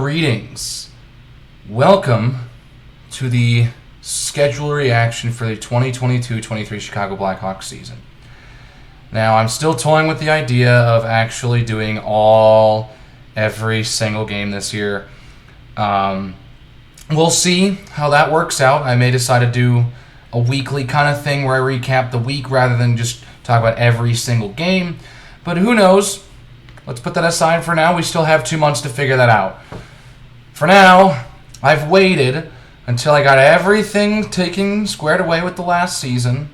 Greetings. Welcome to the schedule reaction for the 2022-23 Chicago Blackhawks season. Now, I'm still toying with the idea of actually doing every single game this year. We'll see how that works out. I may decide to do a weekly kind of thing where I recap the week rather than just talk about every single game. But who knows? Let's put that aside for now. We still have 2 months to figure that out. For now, I've waited until I got everything taken squared away with the last season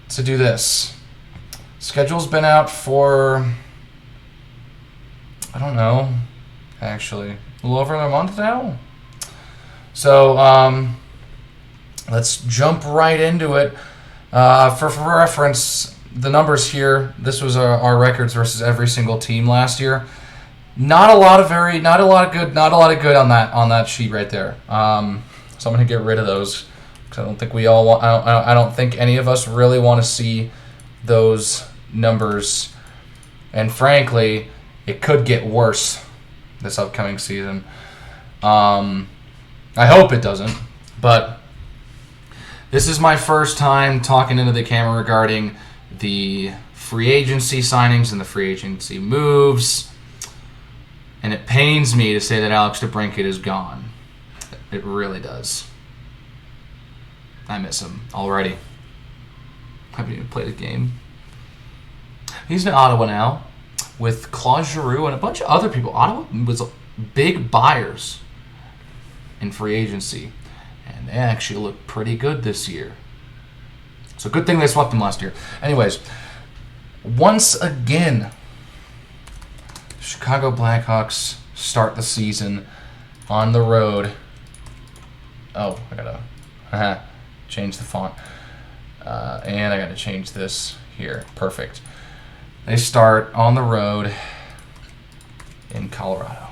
to do this. Schedule's been out for, I don't know, actually, a little over a month now. So, let's jump right into it. For reference, the numbers here, this was our records versus every single team last year. Not a lot of good on that sheet right there. So I'm gonna get rid of those because I don't think we all want. I don't think any of us really want to see those numbers. And frankly, it could get worse this upcoming season. I hope it doesn't, but this is my first time talking into the camera regarding the free agency signings and the free agency moves. And it pains me to say that Alex DeBrincat is gone. It really does. I miss him already. I haven't even played a game. He's in Ottawa now with Claude Giroux and a bunch of other people. Ottawa was big buyers in free agency. And they actually look pretty good this year. So good thing they swept them last year. Anyways, once again, Chicago Blackhawks start the season on the road. Oh, I gotta change the font. And I gotta change this here. Perfect. They start on the road in Colorado.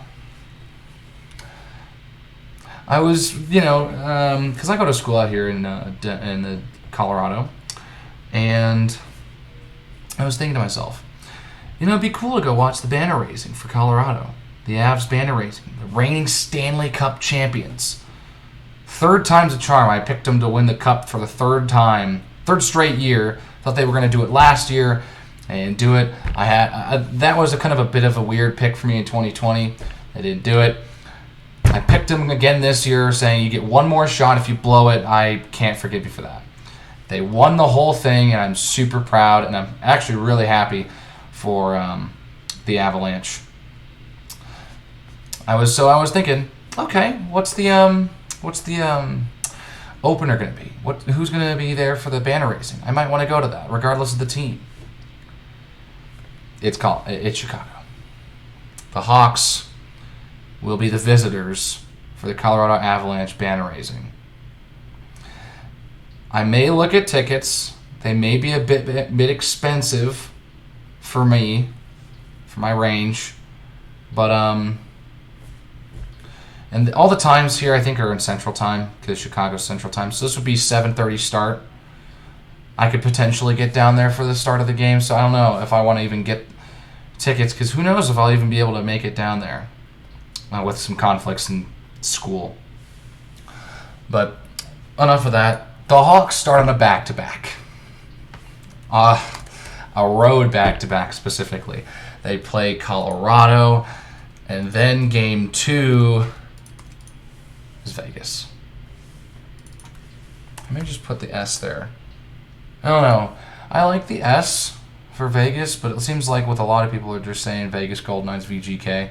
I was, because I go to school out here in the Colorado, and I was thinking to myself, it'd be cool to go watch the banner raising for Colorado. The Avs banner raising, the reigning Stanley Cup champions. Third time's a charm. I picked them to win the Cup for the third straight year. Thought they were going to do it last year and do it. That was a kind of a bit of a weird pick for me in 2020. They didn't do it. I picked them again this year, saying you get one more shot. If you blow it, I can't forgive you for that. They won the whole thing, and I'm super proud, and I'm actually really happy for the Avalanche. I was thinking, okay, what's the opener going to be? Who's going to be there for the banner raising? I might want to go to that, regardless of the team. It's Chicago. The Hawks will be the visitors for the Colorado Avalanche banner raising. I may look at tickets. They may be a bit expensive for me, for my range, but and all the times here I think are in Central Time because Chicago's Central Time. So this would be 7:30 start. I could potentially get down there for the start of the game. So I don't know if I want to even get tickets because who knows if I'll even be able to make it down there. With some conflicts in school. But enough of that. The Hawks start on a back-to-back. A road back-to-back specifically. They play Colorado, and then game 2 is Vegas. I may just put the S there. I don't know. I like the S for Vegas, but it seems like with a lot of people are just saying Vegas Golden Knights VGK.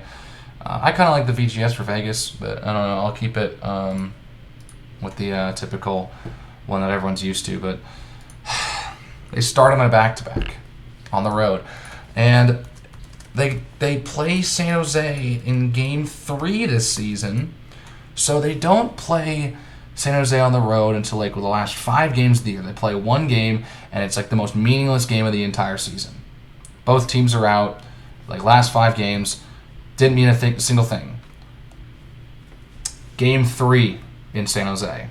I kind of like the VGS for Vegas, but I don't know. I'll keep it with the typical one that everyone's used to. But they start on a back-to-back on the road. And they play San Jose in Game 3 this season. So they don't play San Jose on the road until the last 5 games of the year. They play one game, and it's the most meaningless game of the entire season. Both teams are out. Last 5 games. Didn't mean a single thing. Game 3 in San Jose.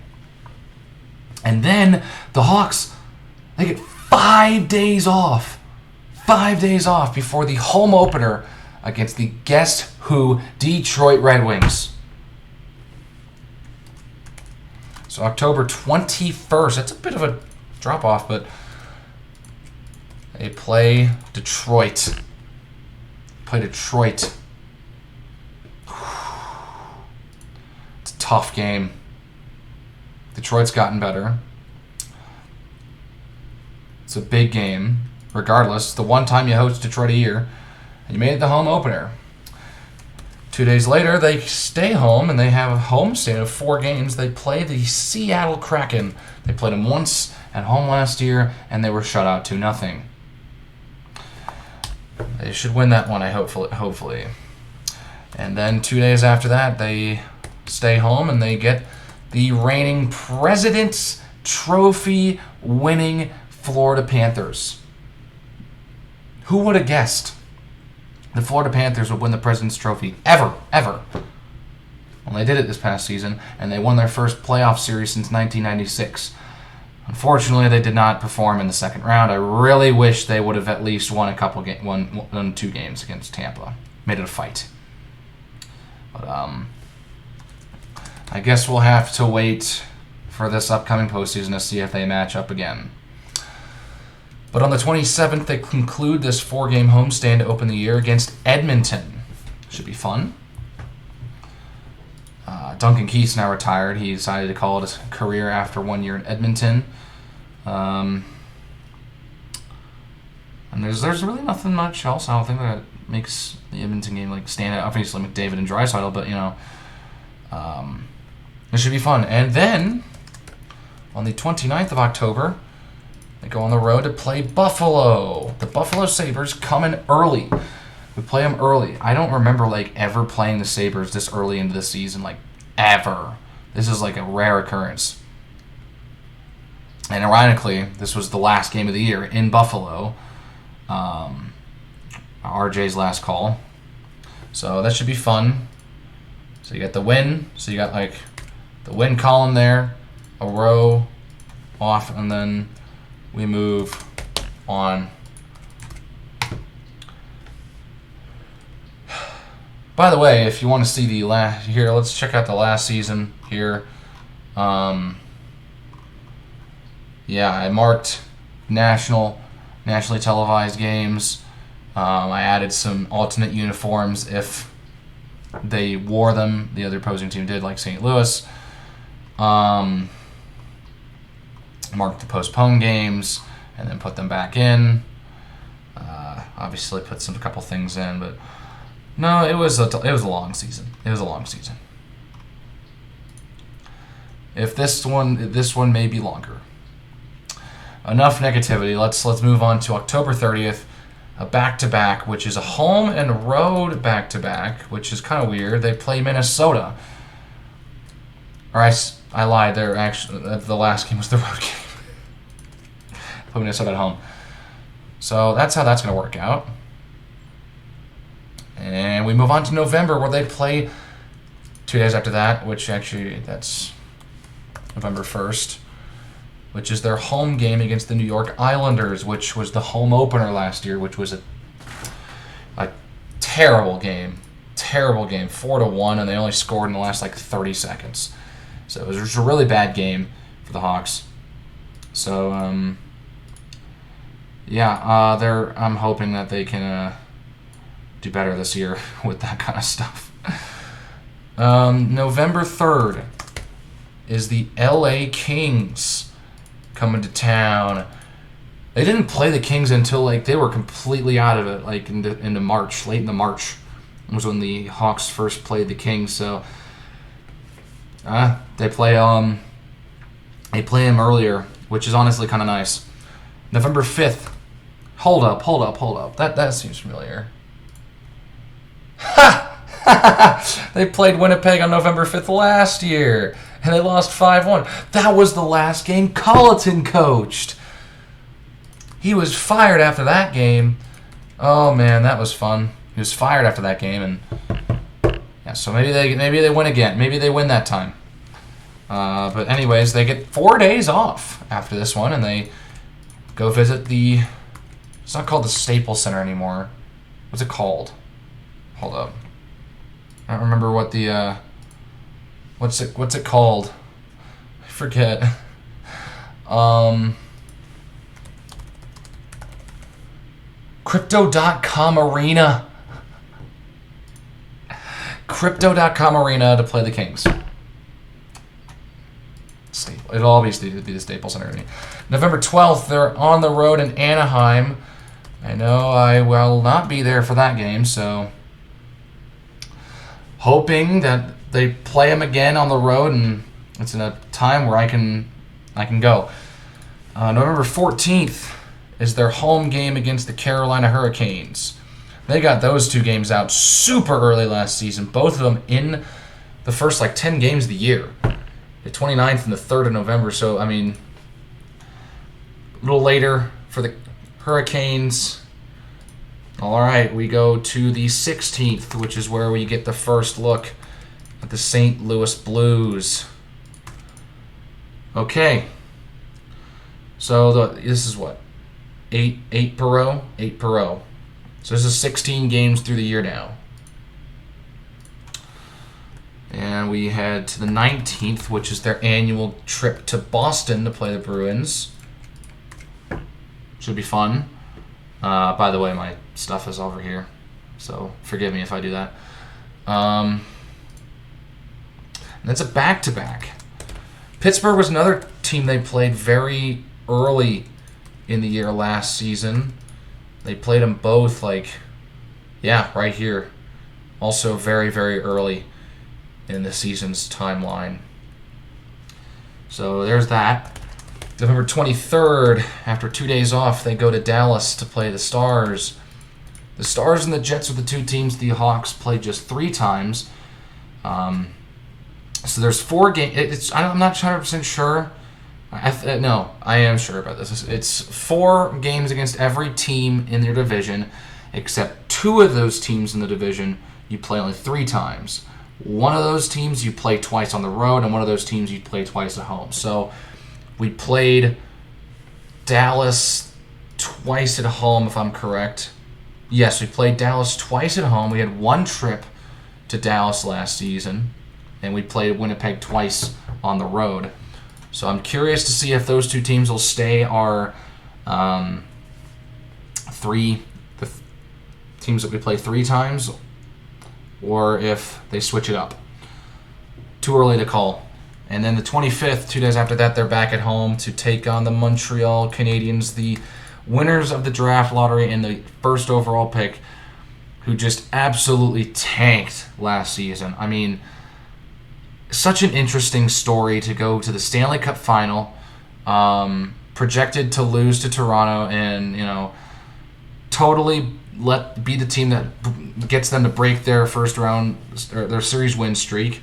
And then the Hawks, they get 5 days off. 5 days off before the home opener against the Guess Who Detroit Red Wings. So October 21st. That's a bit of a drop-off, but they play Detroit. It's a tough game. Detroit's gotten better. It's a big game. Regardless, it's the one time you host Detroit a year, and you made it the home opener. 2 days later, they stay home, and they have a homestand of 4 games. They play the Seattle Kraken. They played them once at home last year, and they were shut out 2-0. They should win that one, hopefully. And then 2 days after that, they stay home, and they get the reigning President's Trophy winning Florida Panthers. Who would have guessed the Florida Panthers would win the President's Trophy? Ever. Well, they did it this past season, and they won their first playoff series since 1996. Unfortunately, they did not perform in the second round. I really wish they would have at least won won 2 games against Tampa. Made it a fight. But I guess we'll have to wait for this upcoming postseason to see if they match up again. But on the 27th, they conclude this 4-game homestand to open the year against Edmonton. Should be fun. Duncan Keith's now retired. He decided to call it a career after 1 year in Edmonton. And there's really nothing much else, I don't think, that makes the Edmonton game stand out. Obviously, McDavid and Draisaitl, but it should be fun. And then on the 29th of October, they go on the road to play Buffalo. The Buffalo Sabres come in early. We play them early. I don't remember ever playing the Sabres this early into the season, ever. This is a rare occurrence. And ironically, this was the last game of the year in Buffalo. RJ's last call. So that should be fun. So you got the win. So you got the win column there, a row off, and then we move on. By the way, if you want to see the last here, let's check out the last season here. Yeah, I marked nationally televised games. I added some alternate uniforms if they wore them. The other opposing team did, like St. Louis. Marked the postponed games and then put them back in. Obviously, put a couple things in, but no, it was a long season. If this one may be longer. Enough negativity. Let's move on to October 30th, a back-to-back, which is a home and road back-to-back, which is kind of weird. They play Minnesota. Or I lied. They're actually the last game was the road game. Play Minnesota at home. So that's how that's going to work out. And we move on to November, where they play 2 days after that, which actually that's November 1st, which is their home game against the New York Islanders, which was the home opener last year, which was a terrible game. 4-1, and they only scored in the last 30 seconds. So it was a really bad game for the Hawks. So I'm hoping that they can do better this year with that kind of stuff. November 3rd is the LA Kings coming to town. They didn't play the Kings until they were completely out of it, into March, late into March. It was when the Hawks first played the Kings. So they play them earlier, which is honestly kind of nice. November 5th. Hold up. That seems familiar. Ha! They played Winnipeg on November 5th last year, and they lost 5-1. That was the last game Colleton coached. He was fired after that game. Oh man, that was fun. He was fired after that game, and yeah. So maybe they win again. Maybe they win that time. But anyways, they get 4 days off after this one, and they go visit the. It's not called the Staples Center anymore. What's it called? hold up. I don't remember what the what's it called? I forget. Crypto.com Arena. Crypto.com Arena to play the Kings. It'll always be the Staples Center. November 12th, they're on the road in Anaheim. I know I will not be there for that game, so hoping that they play them again on the road, and it's in a time where I can go. November 14th is their home game against the Carolina Hurricanes. They got those two games out super early last season, both of them in the first 10 games of the year. The 29th and the 3rd of November, so, I mean, a little later for the Hurricanes. All right, we go to the 16th, which is where we get the first look at the St. Louis Blues. Okay. So this is what? 8 per row? 8 per row. So this is 16 games through the year now. And we head to the 19th, which is their annual trip to Boston to play the Bruins. Should be fun. By the way, my stuff is over here, so forgive me if I do that. And it's a back-to-back. Pittsburgh was another team they played very early in the year last season. They played them both right here. Also very, very early in the season's timeline. So there's that. November 23rd, after 2 days off, they go to Dallas to play the Stars. The Stars and the Jets are the two teams the Hawks played just 3 times. So there's 4 games. I'm not 100% sure. No, I am sure about this. It's 4 games against every team in their division, except 2 of those teams in the division you play only 3 times. One of those teams you play twice on the road, and one of those teams you play twice at home. So we played Dallas twice at home, if I'm correct. Yes, we played Dallas twice at home. We had 1 trip to Dallas last season, and we played Winnipeg twice on the road. So I'm curious to see if those 2 teams will stay our the teams that we play 3 times, or if they switch it up. Too early to call. And then the 25th, 2 days after that, they're back at home to take on the Montreal Canadiens, the winners of the draft lottery and the first overall pick, who just absolutely tanked last season. I mean, such an interesting story to go to the Stanley Cup final, projected to lose to Toronto, and totally be the team that gets them to break their first round or their series win streak.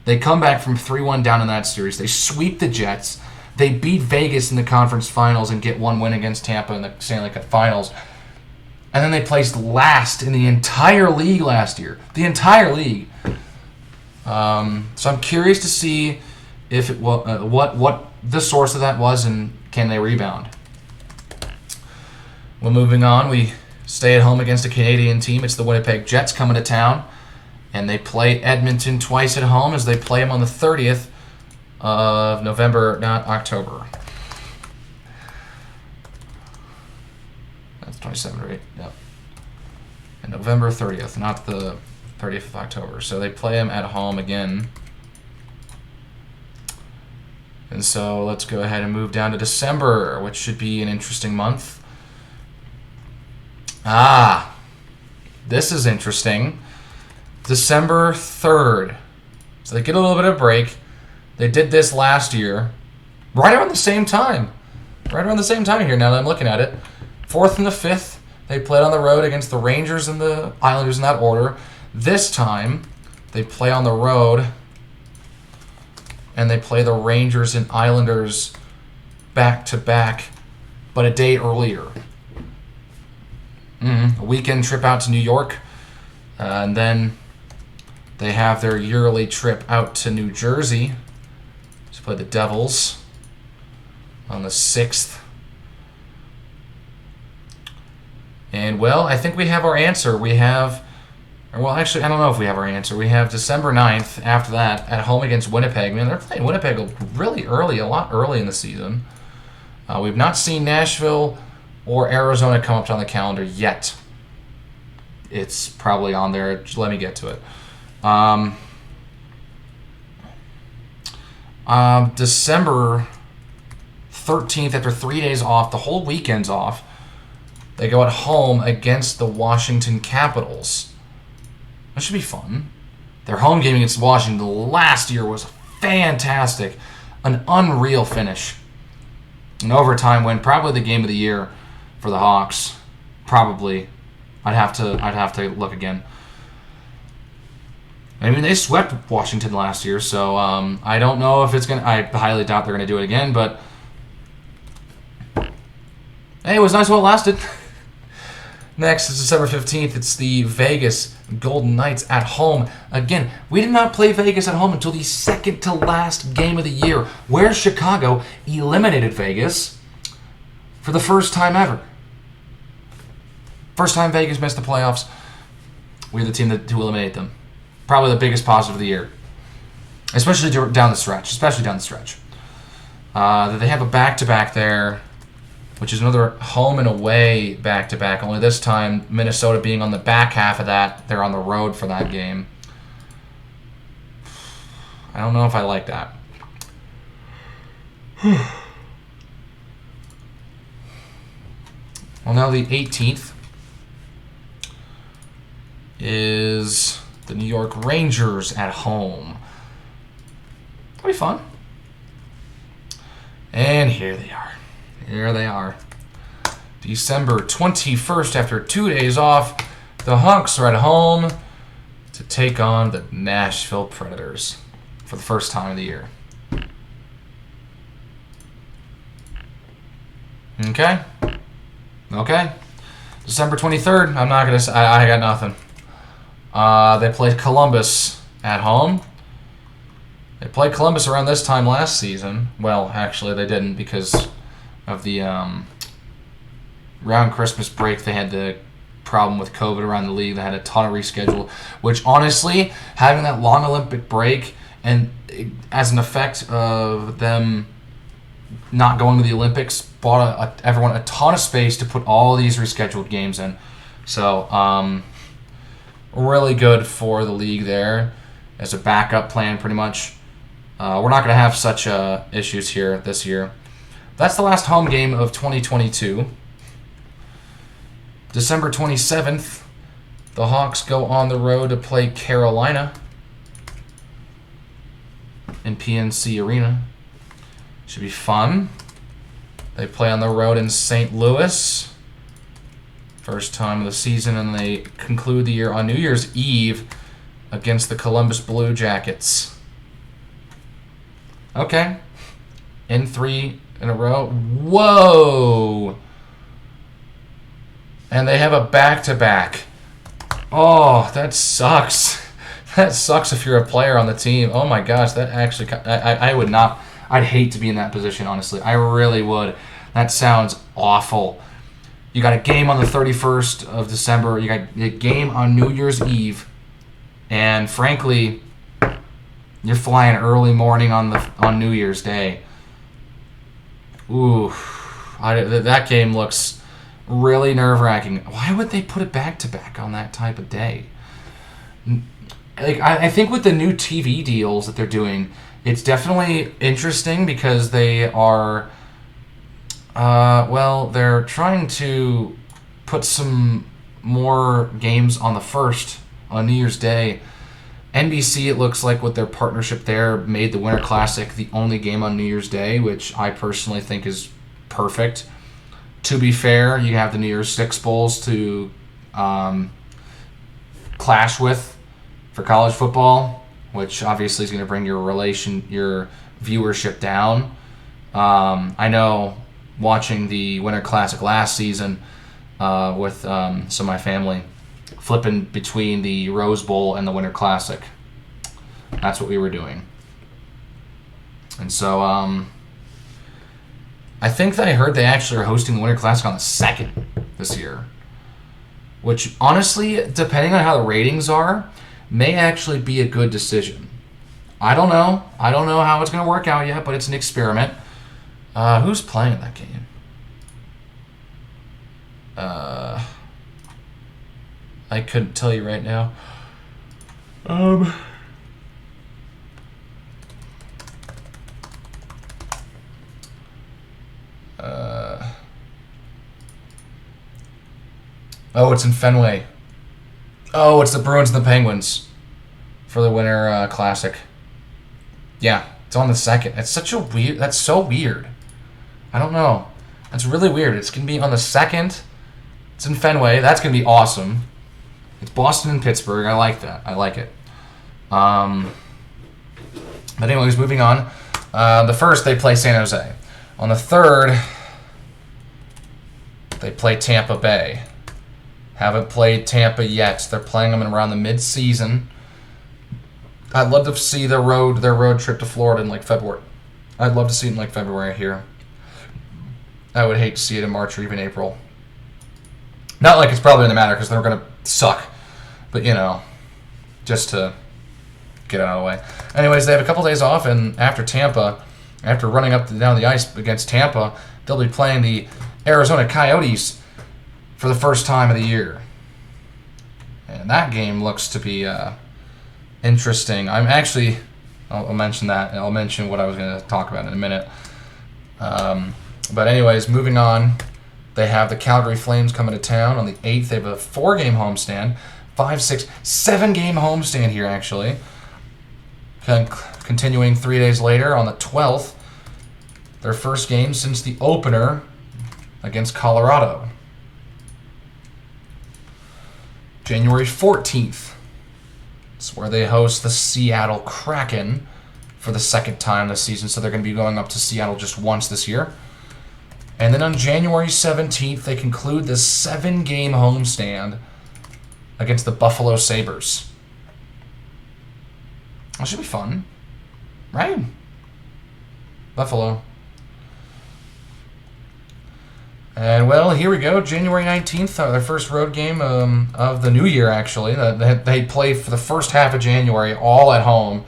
They come back from 3-1 down in that series. They sweep the Jets. They beat Vegas in the conference finals and get 1 win against Tampa in the Stanley Cup finals. And then they placed last in the entire league last year. The entire league. So I'm curious to see if what the source of that was, and can they rebound. Well, moving on, we stay at home against a Canadian team. It's the Winnipeg Jets coming to town, and they play Edmonton twice at home as they play them on the 30th of November, not October. That's 27, right? Yep. And November 30th, not the 30th of October. So they play them at home again. And so let's go ahead and move down to December, which should be an interesting month. This is interesting. December 3rd. So they get a little bit of break. They did this last year. Right around the same time. Right around the same time here now that I'm looking at it. 4th and the 5th. They played on the road against the Rangers and the Islanders in that order. This time, they play on the road, and they play the Rangers and Islanders back-to-back, but a day earlier. A weekend trip out to New York, and then they have their yearly trip out to New Jersey to play the Devils on the 6th. And, well, I think we have our answer. We have Well, actually, I don't know if we have our answer. We have December 9th after that at home against Winnipeg. Man, they're playing Winnipeg really early, a lot early in the season. We've not seen Nashville or Arizona come up on the calendar yet. It's probably on there. Just let me get to it. December 13th, after 3 days off, the whole weekend's off, they go at home against the Washington Capitals. That should be fun. Their home game against Washington last year was fantastic. An unreal finish. An overtime win, probably the game of the year for the Hawks. Probably. I'd have to look again. I mean, they swept Washington last year, so I don't know if it's gonna. I highly doubt they're gonna do it again. But hey, it was nice while it lasted. Next is December 15th. It's the Vegas Golden Knights at home. Again, we did not play Vegas at home until the second to last game of the year, where Chicago eliminated Vegas for the first time ever. First time Vegas missed the playoffs. We're the team to eliminate them. Probably the biggest positive of the year. Especially down the stretch. They have a back-to-back there, which is another home and away back-to-back. Only this time, Minnesota being on the back half of that. They're on the road for that game. I don't know if I like that. Well, now the 18th is the New York Rangers at home. That'll be fun. And here they are. Here they are. December 21st, after 2 days off, the Hawks are at home to take on the Nashville Predators for the first time of the year. Okay. December 23rd, I'm not going to say, I got nothing. They played Columbus at home. They played Columbus around this time last season. Well, actually, they didn't because of the around Christmas break. They had the problem with COVID around the league. They had a ton of reschedule, which honestly, having that long Olympic break and as an effect of them not going to the Olympics bought everyone a ton of space to put all these rescheduled games in. So, really good for the league there as a backup plan, pretty much. We're not going to have such issues here this year. That's the last home game of 2022. December 27th, the Hawks go on the road to play Carolina in PNC Arena. Should be fun. They play on the road in St. Louis. First time of the season, and they conclude the year on New Year's Eve against the Columbus Blue Jackets. Okay. In 3 in a row. Whoa! And they have a back-to-back. Oh, that sucks. That sucks if you're a player on the team. Oh my gosh, that actually... I would not... I'd hate to be in that position, honestly. I really would. That sounds awful. You got a game on the 31st of December. You got a game on New Year's Eve. And frankly, you're flying early morning on New Year's Day. Ooh. That game looks really nerve-wracking. Why would they put it back-to-back on that type of day? I think with the new TV deals that they're doing, it's definitely interesting because they are, they're trying to put some more games on the first, on New Year's Day. NBC, it looks like with their partnership there, made the Winter Classic the only game on New Year's Day, which I personally think is perfect. To be fair, you have the New Year's Six Bowls to clash with for college football, which obviously is going to bring your viewership down. I know watching the Winter Classic last season with some of my family, flipping between the Rose Bowl and the Winter Classic. That's what we were doing. And so I think that I heard they actually are hosting the Winter Classic on the 2nd this year. which honestly, depending on how the ratings are, may actually be a good decision. I don't know. I don't know how it's going to work out yet, but it's an experiment. Who's playing that game? I couldn't tell you right now. Oh, it's in Fenway. Oh, it's the Bruins and the Penguins for the Winter Classic. Yeah, it's on the 2nd. It's such a weird. That's so weird. I don't know. That's really weird. It's gonna be on the 2nd. It's in Fenway. That's gonna be awesome. It's Boston and Pittsburgh. I like that. I like it. But anyways, moving on. The 1st, they play San Jose. On the 3rd, they play Tampa Bay. Haven't played Tampa yet. They're playing them around the mid-season. I'd love to see their road trip to Florida in like February. I'd love to see it in like February here. I would hate to see it in March or even April. Not like it's probably going to matter because they're going to suck. But, just to get it out of the way. Anyways, they have a couple days off, and after Tampa, after running up and down the ice against Tampa, they'll be playing the Arizona Coyotes for the first time of the year. And that game looks to be interesting. I'll mention that, and I'll mention what I was going to talk about in a minute. But anyways, moving on, they have the Calgary Flames coming to town on the 8th. They have a 4-game homestand, 5, 6, 7-game homestand here, actually. Continuing 3 days later on the 12th, their first game since the opener against Colorado. January 14th. It's where they host the Seattle Kraken for the 2nd time this season, so they're going to be going up to Seattle just once this year. And then on January 17th, they conclude this 7-game homestand against the Buffalo Sabres. That should be fun, right? Buffalo. And, well, here we go. January 19th, their first road game of the new year, actually. They play for the first half of January, all at home.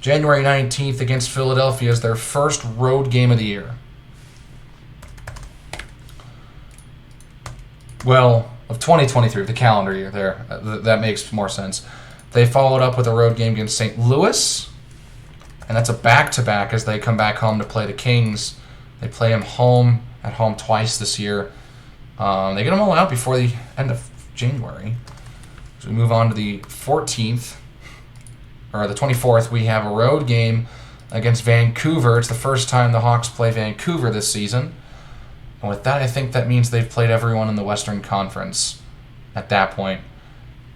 January 19th against Philadelphia is their first road game of the year. Well, of 2023, the calendar year there. That makes more sense. They followed up with a road game against St. Louis, and that's a back-to-back as they come back home to play the Kings. They play them at home twice this year. They get them all out before the end of January. So we move on to the 14th, or the 24th. We have a road game against Vancouver. It's the first time the Hawks play Vancouver this season. And with that, I think that means they've played everyone in the Western Conference at that point.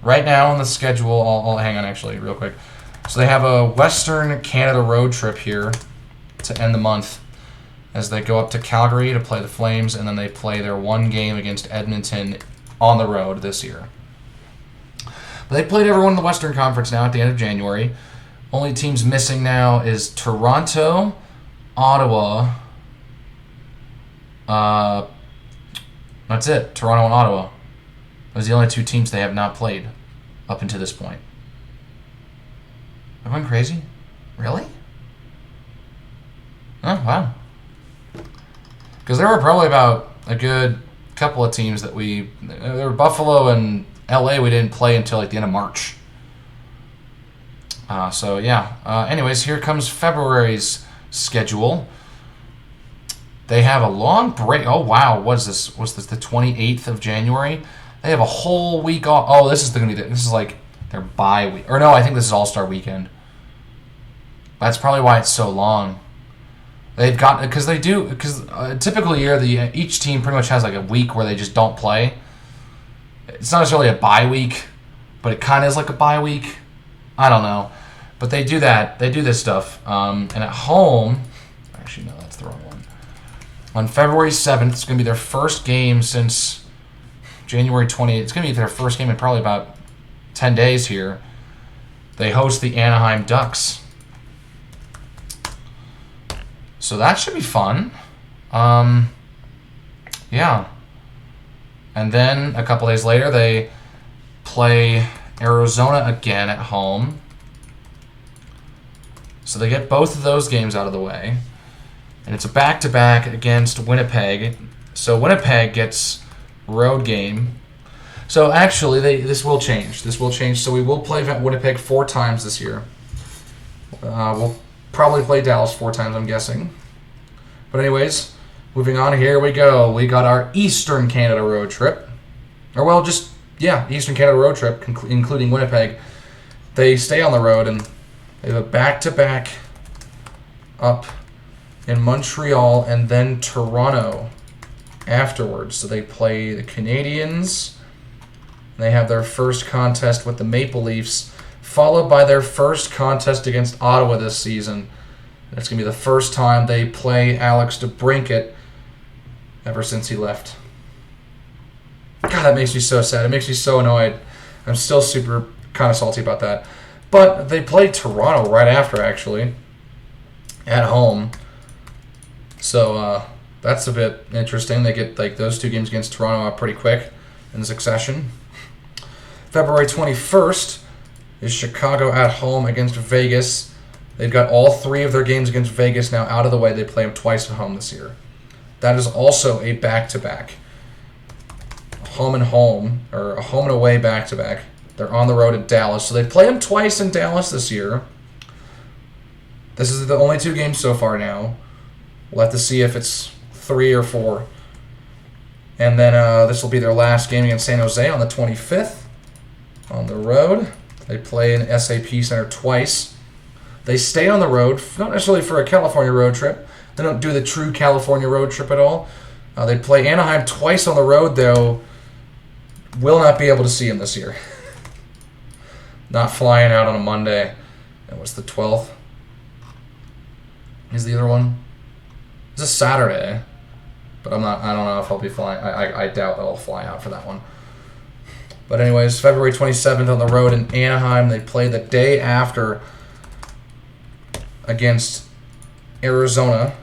Right now on the schedule, I'll hang on actually real quick. So they have a Western Canada road trip here to end the month as they go up to Calgary to play the Flames, and then they play their one game against Edmonton on the road this year. But they played everyone in the Western Conference now at the end of January. Only teams missing now is Toronto, Ottawa. That's it. Toronto and Ottawa. Those are the only 2 teams they have not played up until this point. Am I going crazy? Really? Oh, wow. Because there were probably about a good couple of teams that there were Buffalo and LA we didn't play until like the end of March. So yeah. Anyways, here comes February's schedule. They have a long break. Oh wow, what is this? Was this the 28th of January? They have a whole week off. Oh, this is like their bye week. Or no, I think this is All-Star Weekend. That's probably why it's so long. They've got because a typical year each team pretty much has like a week where they just don't play. It's not necessarily a bye week, but it kind of is like a bye week. I don't know, but they do that. They do this stuff. And at home, actually no, that's the wrong one. On February 7th, it's going to be their first game since January 28th. It's going to be their first game in probably about 10 days here. They host the Anaheim Ducks. So that should be fun. Yeah. And then a couple days later, they play Arizona again at home. So they get both of those games out of the way. And it's a back-to-back against Winnipeg. So Winnipeg gets road game. So actually, this will change. This will change. So we will play Winnipeg 4 times this year. We'll probably play Dallas 4 times, I'm guessing. But anyways, moving on, here we go. We got our Eastern Canada road trip. Or, well, just, yeah, Eastern Canada road trip, including Winnipeg. They stay on the road, and they have a back-to-back up in Montreal and then Toronto afterwards. So they play the Canadiens. They have their first contest with the Maple Leafs, followed by their first contest against Ottawa this season. It's going to be the first time they play Alex DeBrincat ever since he left. God, that makes me so sad. It makes me so annoyed. I'm still super kind of salty about that. But they play Toronto right after, actually, at home. So that's a bit interesting. They get like those 2 games against Toronto out pretty quick in succession. February 21st is Chicago at home against Vegas. They've got all 3 of their games against Vegas now out of the way. They play them twice at home this year. That is also a back-to-back. Home and home, or a home and away back-to-back. They're on the road at Dallas. So they play them twice in Dallas this year. This is the only 2 games so far now. We'll have to see if it's 3 or 4. And then this will be their last game against San Jose on the 25th on the road. They play in SAP Center twice. They stay on the road, not necessarily for a California road trip. They don't do the true California road trip at all. They play Anaheim twice on the road, though. Will not be able to see him this year. Not flying out on a Monday. And what's the 12th? Is the other one? It's a Saturday. But I don't know if I'll be flying. I doubt that I'll fly out for that one. But anyways, February 27th on the road in Anaheim. They play the day after against Arizona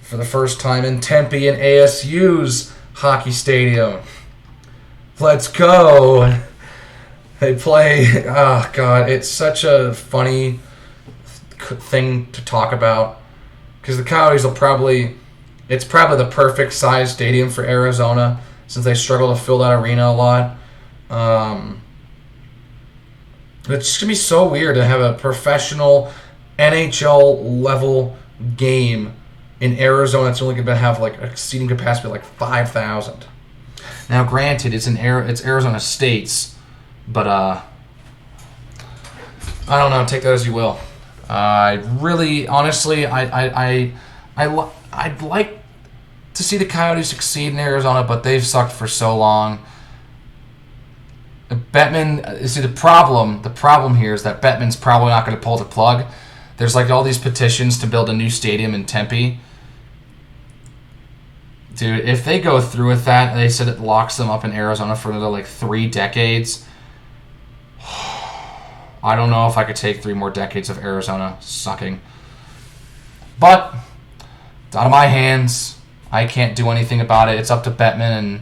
for the first time in Tempe in ASU's hockey stadium. Let's go. They play, oh God, it's such a funny thing to talk about because the Coyotes will it's probably the perfect size stadium for Arizona since they struggle to fill that arena a lot. It's just going to be so weird to have a professional NHL level game in Arizona. It's only going to have like a seating capacity of like 5,000. Now, granted, it's Arizona State's, but I don't know. Take that as you will. I really, honestly, I'd like to see the Coyotes succeed in Arizona, but they've sucked for so long. Bettman, see the problem here is that Bettman's probably not going to pull the plug. There's like all these petitions to build a new stadium in Tempe. Dude, if they go through with that, they said it locks them up in Arizona for another like 3 decades. I don't know if I could take 3 more decades of Arizona sucking. But it's out of my hands. I can't do anything about it. It's up to Bettman, and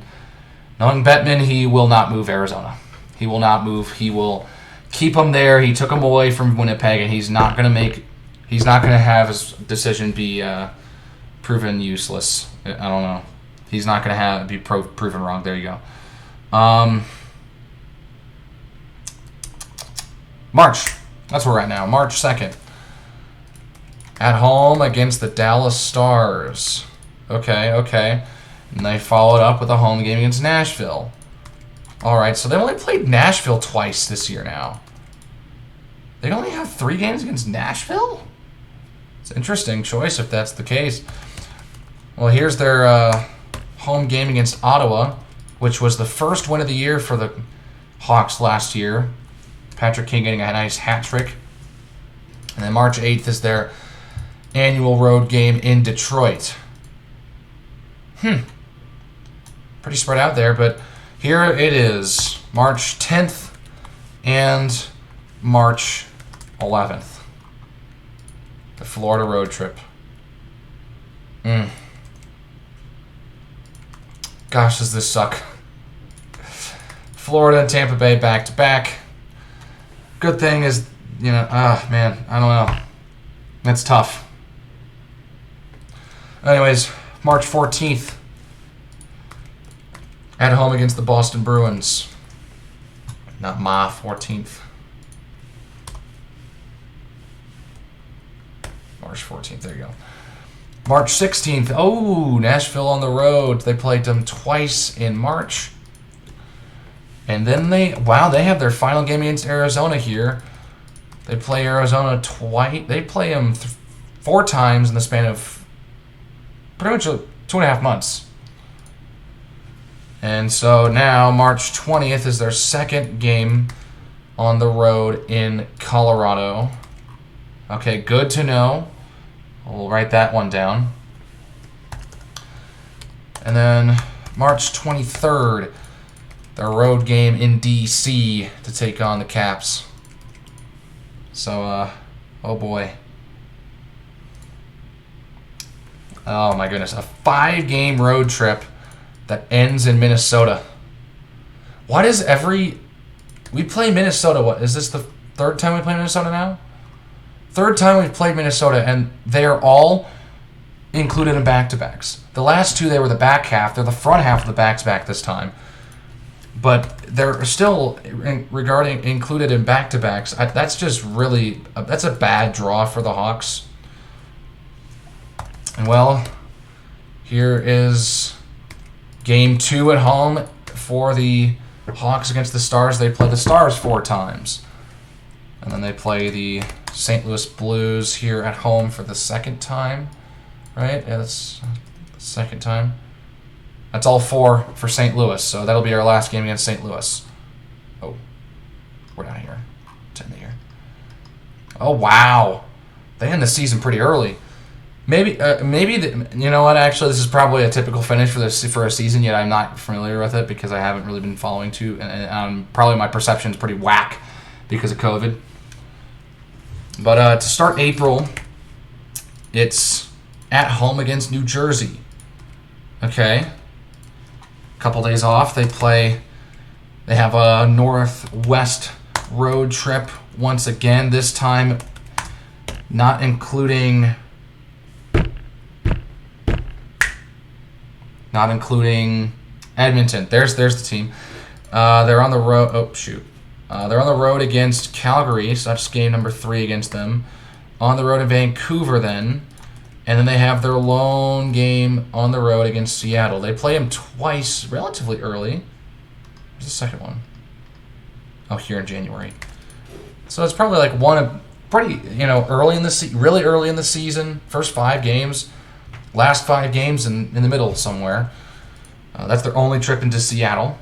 knowing Bettman, he will not move Arizona. He will not move. He will keep him there. He took him away from Winnipeg, and he's not going to have his decision be proven useless. I don't know. He's not going to be proven wrong. There you go. March. That's where we're at now. March 2nd. At home against the Dallas Stars. Okay. And they followed up with a home game against Nashville. All right, so they've only played Nashville twice this year now. They only have 3 games against Nashville? It's an interesting choice if that's the case. Well, here's their home game against Ottawa, which was the first win of the year for the Hawks last year. Patrick King getting a nice hat trick. And then March 8th is their annual road game in Detroit. Pretty spread out there, but here it is. March 10th and March 11th. The Florida road trip. Gosh, does this suck. Florida and Tampa Bay back-to-back. Good thing is, man, I don't know. That's tough. Anyways, March 14th. At home against the Boston Bruins. Not Ma 14th. March 14th, there you go. March 16th. Oh, Nashville on the road. They played them twice in March. And then they have their final game against Arizona here. They play Arizona twice. They play them 4 times in the span of pretty much 2.5 months. And so now March 20th is their second game on the road in Colorado. Okay, good to know. We'll write that one down. And then March 23rd, their road game in D.C. to take on the Caps. So, oh boy. Oh my goodness. A 5-game road trip that ends in Minnesota. Why does we play Minnesota, what, is this the 3rd time we play Minnesota now? 3rd time we've played Minnesota, and they are all included in back-to-backs. The last 2, they were the back half. They're the front half of the back-to-back this time. But they're still included in back-to-backs. That's just really, that's a bad draw for the Hawks. And well, here is game 2 at home for the Hawks against the Stars. They play the Stars 4 times. And then they play the St. Louis Blues here at home for the 2nd time. Right? Yeah, that's the 2nd time. That's all 4 for St. Louis, so that'll be our last game against St. Louis. Oh, we're down here. It's in here. Oh, wow. They end the season pretty early. Maybe you know what? Actually, this is probably a typical finish for a season. Yet I'm not familiar with it because I haven't really been following and probably my perception is pretty whack because of COVID. But to start April, it's at home against New Jersey. Okay. Couple days off. They have a northwest road trip once again. This time, not including Edmonton. There's the team. They're on the road. Oh shoot. They're on the road against Calgary. So that's game number 3 against them. On the road in Vancouver then. And then they have their lone game on the road against Seattle. They play them twice relatively early. Where's the second one? Oh, here in January. So it's probably like pretty early in the really early in the season. First 5 games, last 5 games in the middle somewhere. That's their only trip into Seattle.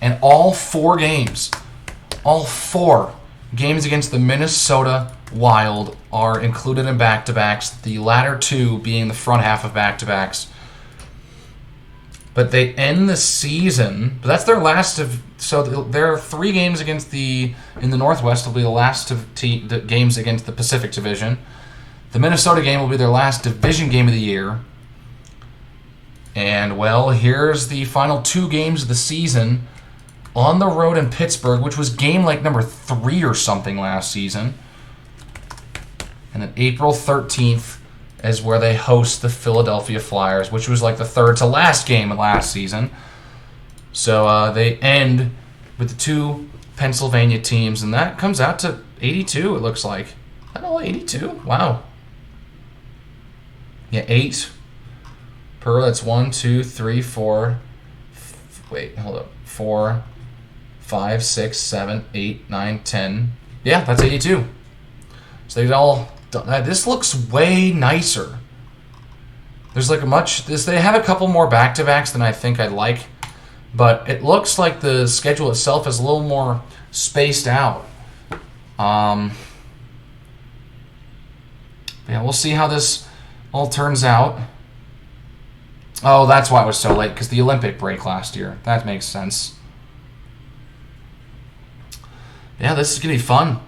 And all 4 games against the Minnesota Wild are included in back-to-backs, the latter 2 being the front half of back-to-backs. But they end the season, but that's their last of, so their 3 games in the Northwest will be the last of the games against the Pacific Division. The Minnesota game will be their last division game of the year. And, well, here's the final 2 games of the season on the road in Pittsburgh, which was game like number 3 or something last season. And then April 13th is where they host the Philadelphia Flyers, which was like the 3rd to last game of last season. So they end with the 2 Pennsylvania teams, and that comes out to 82, it looks like. I don't know, 82? Wow. Yeah, 8 per, that's 1, 2, 3, 4. Wait, hold up. 4, 5, 6, 7, 8, 9, 10. Yeah, that's 82. So they all. This looks way nicer. There's like they have a couple more back-to-backs than I think I'd like, but it looks like the schedule itself is a little more spaced out. Yeah, we'll see how this all turns out. Oh, that's why it was so late, because the Olympic break last year. That makes sense. Yeah, this is going to be fun.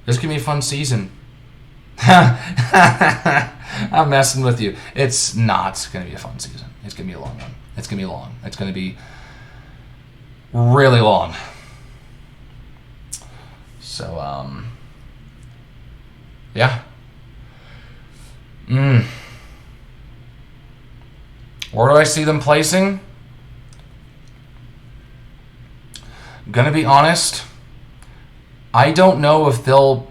This is going to be a fun season. I'm messing with you. It's not going to be a fun season. It's going to be a long one. It's going to be long. It's going to be really long. So, yeah. Where do I see them placing? I'm going to be honest. I don't know if they'll...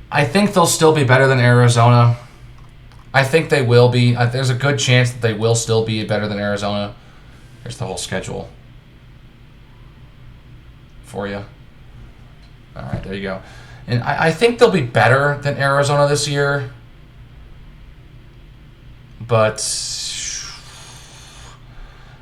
I think they'll still be better than Arizona. I think they will be. There's a good chance that they will still be better than Arizona. Here's the whole schedule for you. All right, there you go. And I think they'll be better than Arizona this year. But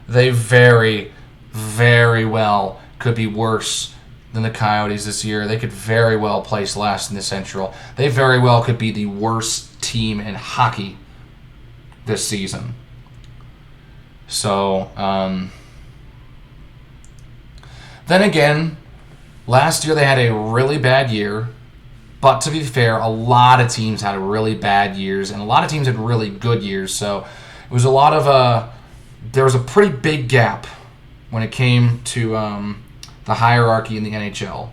they very, very well could be worse than the Coyotes this year. They could very well place last in the Central. They very well could be the worst team in hockey this season. So, then again, last year they had a really bad year. But to be fair, a lot of teams had really bad years, and a lot of teams had really good years. So it was a lot of there was a pretty big gap when it came to the hierarchy in the NHL.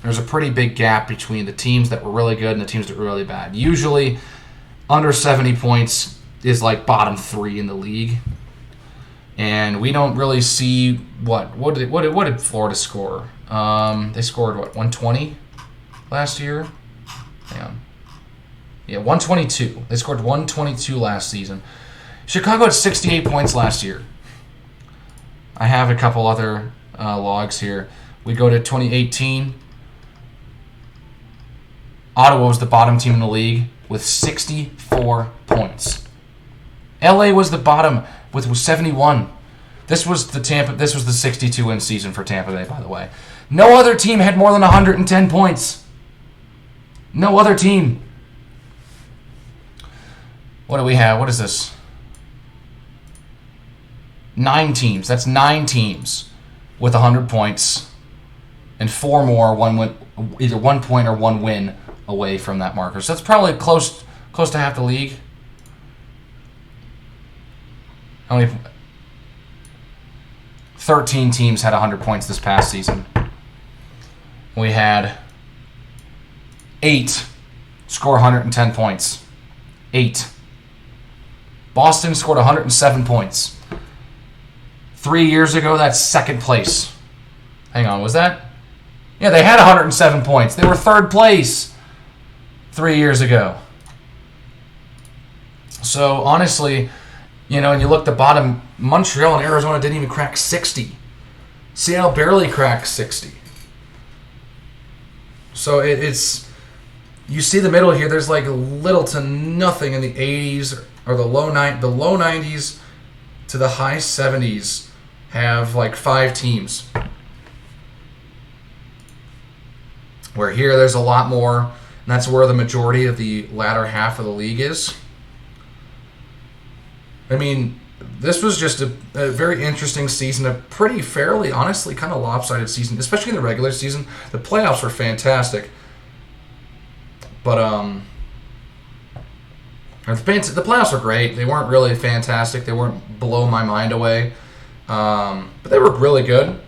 There's a pretty big gap between the teams that were really good and the teams that were really bad. Usually, under 70 points is like bottom 3 in the league, and we don't really see what did Florida score? They scored 120 last year. Hang on. Yeah, 122. They scored 122 last season. Chicago had 68 points last year. I have a couple other logs here. We go to 2018. Ottawa was the bottom team in the league with 64 points. LA was the bottom with 71. This was the 62-win season for Tampa Bay, by the way. No other team had more than 110 points. No other team. What do we have? What is this? 9 teams. That's 9 teams with 100 points, and 4 more, either 1 point or 1 win away from that marker. So that's probably close to half the league. How many? 13 teams had 100 points this past season. We had 8 score 110 points. 8. Boston scored 107 points. 3 years ago, that's second place. Hang on, was that? Yeah, they had 107 points. They were third place 3 years ago. So, honestly, when you look at the bottom, Montreal and Arizona didn't even crack 60. Seattle barely cracked 60. So it's you see the middle here. There's like little to nothing in the 80s or the low 90s to the high 70s have like 5 teams. Where here there's a lot more, and that's where the majority of the latter half of the league is. I mean, this was just a very interesting season, a pretty fairly, honestly, kind of lopsided season, especially in the regular season. The playoffs were fantastic. But the playoffs were great. They weren't really fantastic. They weren't blow my mind away. But they were really good,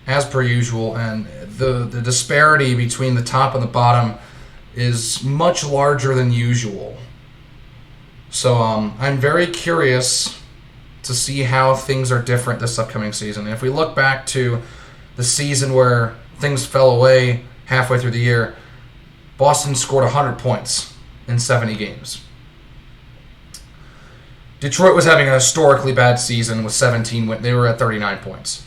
as per usual. And the disparity between the top and the bottom is much larger than usual. So I'm very curious to see how things are different this upcoming season. And if we look back to the season where things fell away halfway through the year, Boston scored 100 points in 70 games. Detroit was having a historically bad season with 17 wins. They were at 39 points.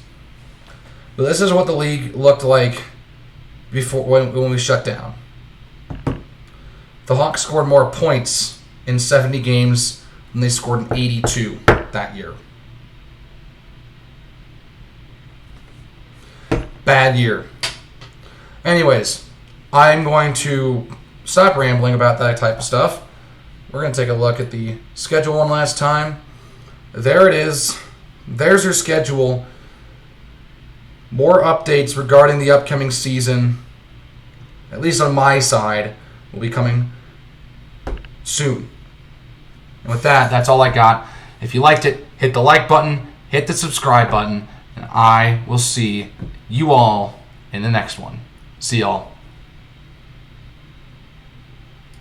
But this is what the league looked like before when we shut down. The Hawks scored more points in 70 games than they scored in 82 that year. Bad year. Anyways, I'm going to stop rambling about that type of stuff. We're going to take a look at the schedule one last time. There it is. There's your schedule. More updates regarding the upcoming season, at least on my side, will be coming soon. And with that, that's all I got. If you liked it, hit the like button, hit the subscribe button, and I will see you all in the next one. See y'all.